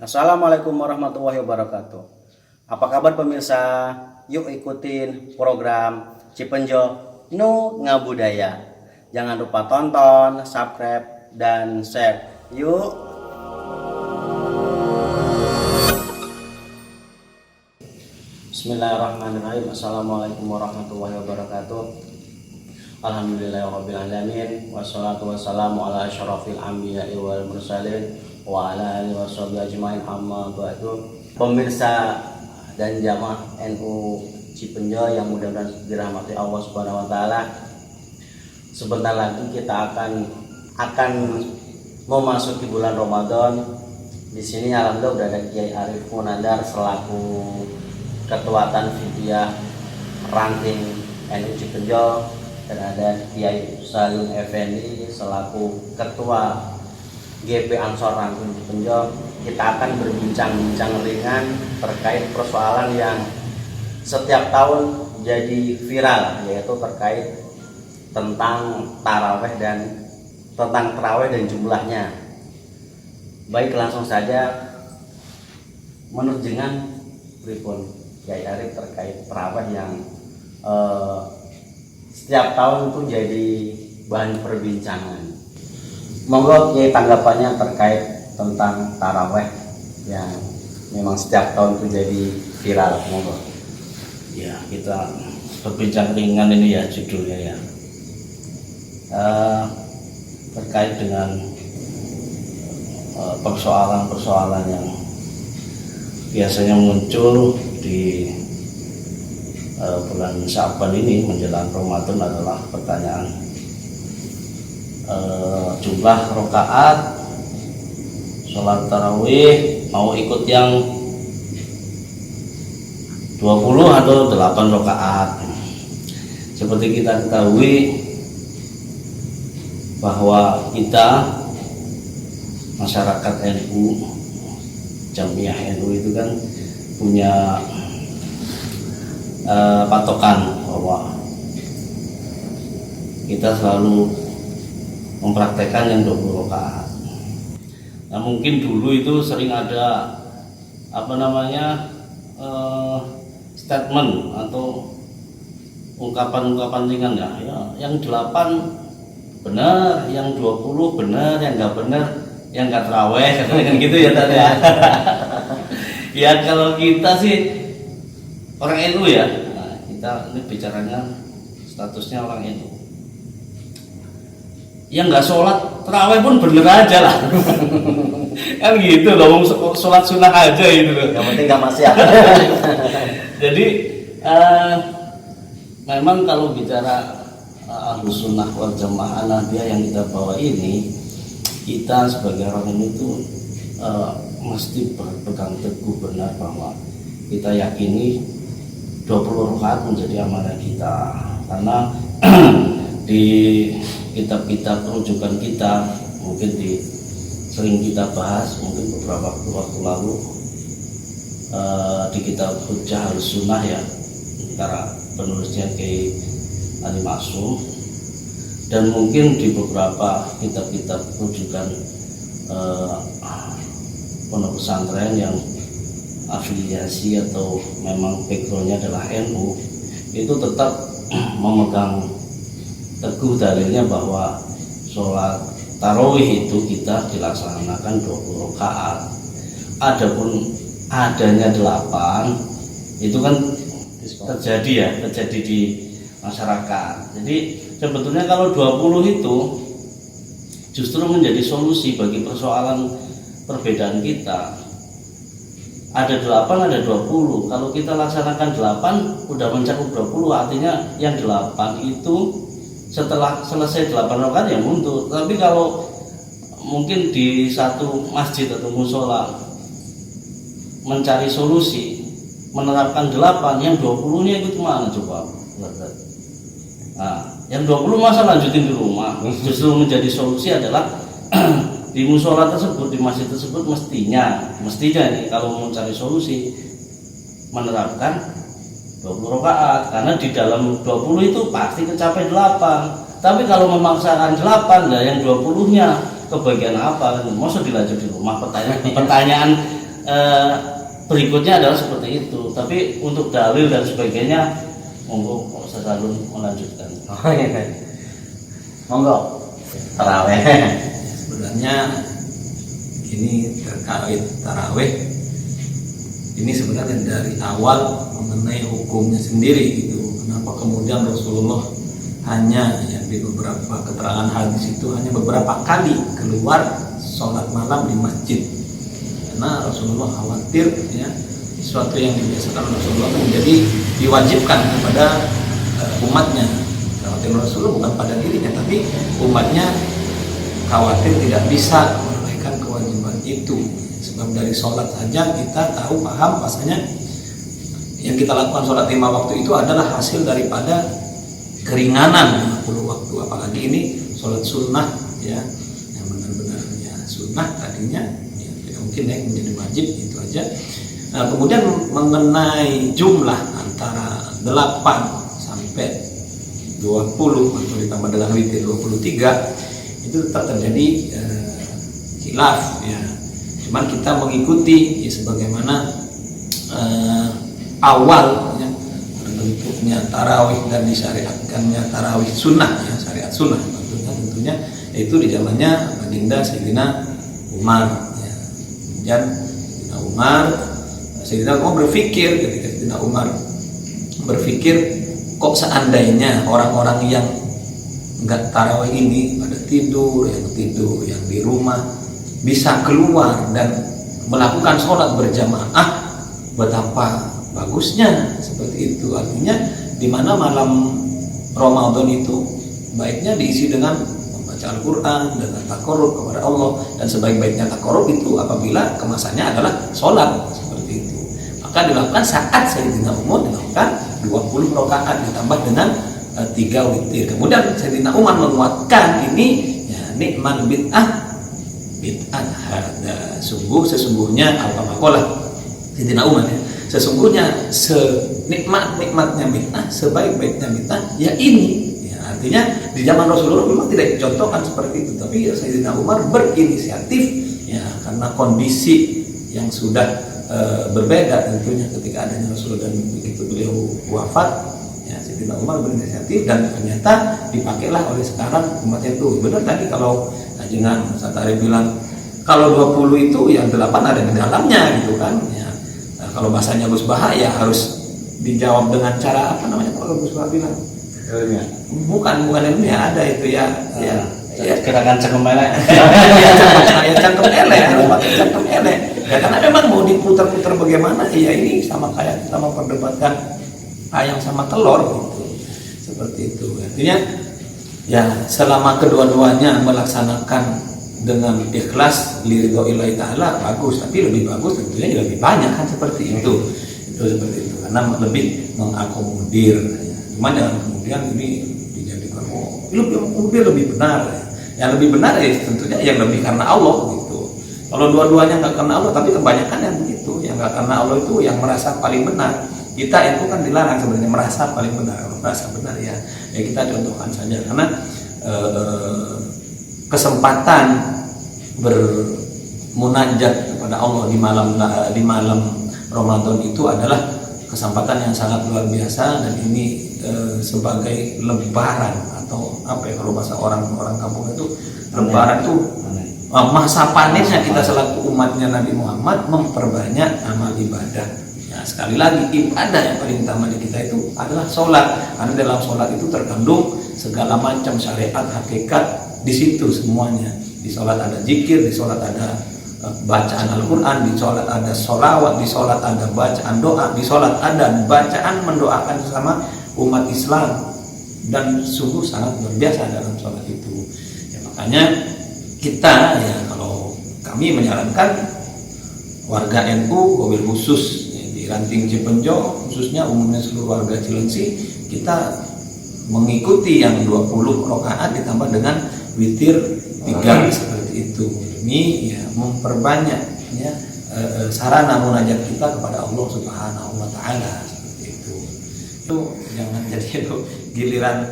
Assalamualaikum warahmatullahi wabarakatuh. Apa kabar pemirsa? Yuk ikutin program Cipenjo Nu Ngabudaya. Jangan lupa tonton, subscribe, dan share. Yuk. Bismillahirrahmanirrahim. Assalamualaikum warahmatullahi wabarakatuh. Alhamdulillahirrabbilalamin. Wassalatu wassalamu ala asyrafil anbiya'i wal mursalin wa ala alihi washabihi ajmain, amma ba'du. Pemirsa dan jamaah NU Cipenjo yang mudah-mudahan dirahmati Allah Subhanahu wa taala. Sebentar lagi kita akan memasuki bulan Ramadan. Di sini alhamdulillah udah ada Kiai Arif Munandar selaku Ketua Tanfidiyah Ranting NU Cipenjo, dan ada Kiai Salim Effendi selaku Ketua GP Ansor Ranting Cipenjo. Kita akan berbincang-bincang ringan terkait persoalan yang setiap tahun jadi viral, yaitu terkait tentang taraweh dan jumlahnya. Baik, langsung saja. Menurut jenengan pripun Kiai Arif terkait taraweh yang setiap tahun itu jadi bahan perbincangan? Monggo Kiai tanggapannya terkait tentang taraweh yang memang setiap tahun itu jadi viral. Monggo. Ya, kita berbincang ringan ini ya judulnya ya, terkait dengan persoalan-persoalan yang biasanya muncul di bulan Sya'ban ini menjelang Ramadan adalah pertanyaan jumlah rakaat sholat tarawih, mau ikut yang 20 atau 8 rakaat. Seperti kita ketahui bahwa kita masyarakat NU, Jamiah NU itu kan punya patokan bahwa kita selalu mempraktekkan yang 20 rakaat. Nah, mungkin dulu itu sering ada statement atau ungkapan-ungkapan ringan ya, yang 8 benar, yang 20 benar, yang nggak benar, yang nggak terawih, kan gitu ya tadi ya. Ya kalau kita sih orang NU ya, nah, kita ini bicaranya statusnya orang NU. Yang nggak sholat terawih pun bener aja lah. Kan gitu loh, sholat sunnah aja gitu loh. Yang penting nggak maksiat. Jadi memang kalau bicara Ahlus Sunnah wal Jamaah Nahdiyah yang kita bawa ini, kita sebagai orang ini tuh mesti berpegang teguh benar bahwa kita yakini 20 rakaat menjadi amanah kita. Karena di kitab-kitab rujukan kita, mungkin sering kita bahas mungkin beberapa waktu lalu di kitab Hujjah Al-Sunnah ya, antara penulisnya Kiai Ali Maksum, dan mungkin di beberapa kitab-kitab rujukan pondok pesantren yang afiliasi atau memang backgroundnya adalah NU, itu tetap memegang teguh dalilnya bahwa sholat tarawih itu kita dilaksanakan 20 rakaat. Adapun adanya 8 itu kan terjadi di masyarakat. Jadi sebetulnya kalau 20 itu justru menjadi solusi bagi persoalan perbedaan kita. Ada 8, ada 20. Kalau kita laksanakan 8 udah mencakup 20, artinya yang 8 itu setelah selesai 8 rakaat ya mundur. Tapi kalau mungkin di satu masjid atau musola mencari solusi menerapkan 8, yang 20-nya ikut mana coba? Nah, yang 20 masa lanjutin di rumah. Justru menjadi solusi adalah di musola tersebut, di masjid tersebut mestinya nih kalau mau cari solusi menerapkan 20 rakaat, karena di dalam 20 itu pasti kecapai 8. Tapi kalau memaksakan 8, lah yang 20-nya kebagian apa kan? Masa dilanjut di rumah? Pertanyaan berikutnya adalah seperti itu. Tapi untuk dalil dan sebagainya, monggo Pak Ustaz Harun melanjutkan. Oh iya. Monggo. Taraweh. Sebenarnya ini terkait taraweh, ini sebenarnya dari awal mengenai hukumnya sendiri gitu. Kenapa kemudian Rasulullah hanya yang di beberapa keterangan hadis itu hanya beberapa kali keluar sholat malam di masjid, karena Rasulullah khawatir ya sesuatu yang dibiasakan Rasulullah menjadi diwajibkan kepada umatnya. Khawatir Rasulullah bukan pada dirinya, tapi umatnya khawatir tidak bisa menunaikan kewajiban itu. Sebab dari sholat saja kita tahu paham bahasanya yang kita lakukan sholat 5 waktu itu adalah hasil daripada keringanan 50 waktu, apalagi ini sholat sunnah ya, yang benar-benarnya sunnah tadinya ya, tidak mungkin naik menjadi wajib, itu aja. Nah, kemudian mengenai jumlah antara 8 sampai 20 atau ditambah dengan witir 23 itu tetap terjadi khilaf ya. Cuman kita mengikuti ya, sebagaimana awal ya, bentuknya tarawih dan disyariatkannya tarawih sunnah ya, syariat sunnah tentunya yaitu di zamannya baginda Sayyidina Umar ya. Kemudian Sayyidina Umar berpikir, ketika Sayyidina Umar berpikir, kok seandainya orang-orang yang enggak tarawih ini pada tidur yang di rumah bisa keluar dan melakukan sholat berjamaah, betapa bagusnya seperti itu. Artinya di mana malam Ramadan itu baiknya diisi dengan membaca Al-Quran, dengan takarrub kepada Allah, dan sebaik-baiknya takarrub itu apabila kemasannya adalah sholat seperti itu. Maka dilakukan saat Sayyidina Umar dilakukan 20 rakaat ditambah dengan 3 witir. Kemudian Sayyidina Umar menguatkan ini ya, nikmal bid'ah hada, sesungguhnya al-qamalah Sayyidina Umar ya, sesungguhnya senikmat-nikmatnya bid'ah, sebaik-baiknya bid'ah ya ini ya, artinya di zaman Rasulullah memang tidak dicontohkan seperti itu, tapi ya Sayyidina Umar berinisiatif ya, karena kondisi yang sudah berbeda tentunya ketika adanya Rasulullah dan begitu beliau wafat ya, Sayyidina Umar berinisiatif dan ternyata dipakailah oleh sekarang umatnya itu. Benar tadi kalau Kajian Ustaz Arif bilang kalau 20 itu yang 8 ada di dalamnya gitu kan ya. Nah, kalau bahasanya Gus Baha ya harus dijawab dengan cara apa namanya kalau Gus Baha bilang bukan ilmiah, ada itu ya gerakan cangkem elek. Ya cangkem elek, harus pakai cangkem elek ya, karena memang mau diputar-putar bagaimana ya, ini sama kayak kita memperdebatkan ayam sama telur gitu, seperti itu. Artinya ya selama kedua-duanya melaksanakan dengan ikhlas liridhoillahi ta'ala bagus, tapi lebih bagus tentunya lebih banyak kan seperti itu seperti itu, karena lebih mengakomodir ya. Cuman jangan kemudian ini dijadikan lebih benar ya. Yang lebih benar ya tentunya yang lebih karena Allah gitu. Kalau dua-duanya nggak karena Allah, tapi kebanyakan yang begitu, yang nggak karena Allah itu yang merasa paling benar. Kita itu kan dilarang sebenarnya merasa paling benar, merasa benar ya kita contohkan saja, karena kesempatan bermunajat kepada Allah di malam Ramadan itu adalah kesempatan yang sangat luar biasa, dan ini sebagai lebaran atau apa ya kalau bahasa orang kampung itu lebaran itu masa panennya kita selaku umatnya Nabi Muhammad memperbanyak amal ibadah. Nah, sekali lagi ibadah yang paling utama di kita itu adalah sholat, karena dalam sholat itu terkandung segala macam syariat hakikat di situ semuanya. Di sholat ada zikir, di sholat ada bacaan Al-Quran, di sholat ada sholawat, di sholat ada bacaan doa, di sholat ada bacaan mendoakan sesama umat Islam, dan sungguh sangat luar biasa dalam sholat itu ya. Makanya kita ya, kalau kami menyarankan warga NU wabil khusus di Ranting Cipenjo, khususnya umumnya seluruh warga Cilengsi, kita mengikuti yang 20 rakaat ditambah dengan witir 3 seperti itu, demi ya memperbanyak ya sarana munajat kita kepada Allah Subhanahu wa taala seperti itu. Itu jangan jadi itu giliran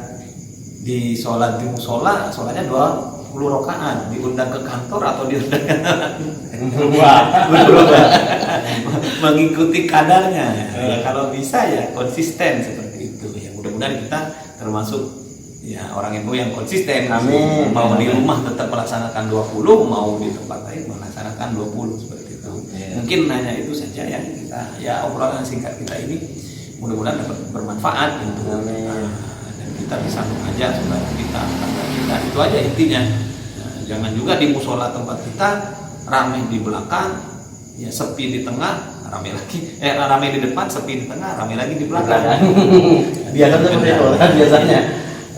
di sholat di musola, sholatnya 2 10 rakaat, diundang ke kantor atau diundang mengikuti kadarnya. Ya, kalau bisa ya konsisten seperti itu. Ya mudah-mudahan kita termasuk ya orang NU yang konsisten. Amin. Mau di rumah tetap melaksanakan 20, mau di tempat lain melaksanakan 20 seperti itu. Mungkin hanya itu saja ya kita ya obrolan singkat kita ini mudah-mudahan dapat bermanfaat untuk dan kita bisa mengajak saudara kita, tetangga kita, itu aja intinya. Nah, jangan juga di musola tempat kita ramai di belakang, ya sepi di tengah, ramai lagi, ramai di depan, sepi di tengah, ramai lagi di belakang. Biasa seperti itu kan biasanya.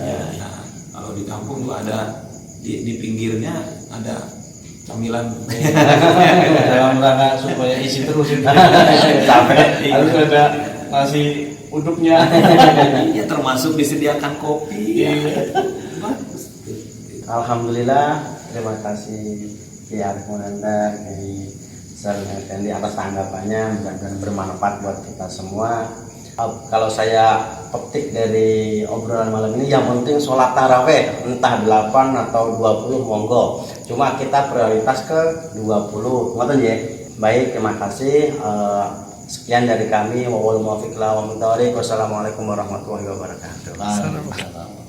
Ya, nah, kalau di kampung tuh ada di pinggirnya ada camilan dalam rangka supaya isi terus Capek. harus ada nasi uduknya. ya termasuk disediakan kopi ya. Bagus. Alhamdulillah, terima kasih Ki Arif Munanda, Ki Sarung di atas tanggapannya, mudah-mudahan bermanfaat buat kita semua. Kalau saya petik dari obrolan malam ini, yang penting sholat taraweh entah 8 atau 20 monggo. Cuma kita prioritas ke 20. Ngoten ya. Baik, terima kasih. Sekian dari kami. Wassalamualaikum warahmatullahi wabarakatuh. Assalamualaikum.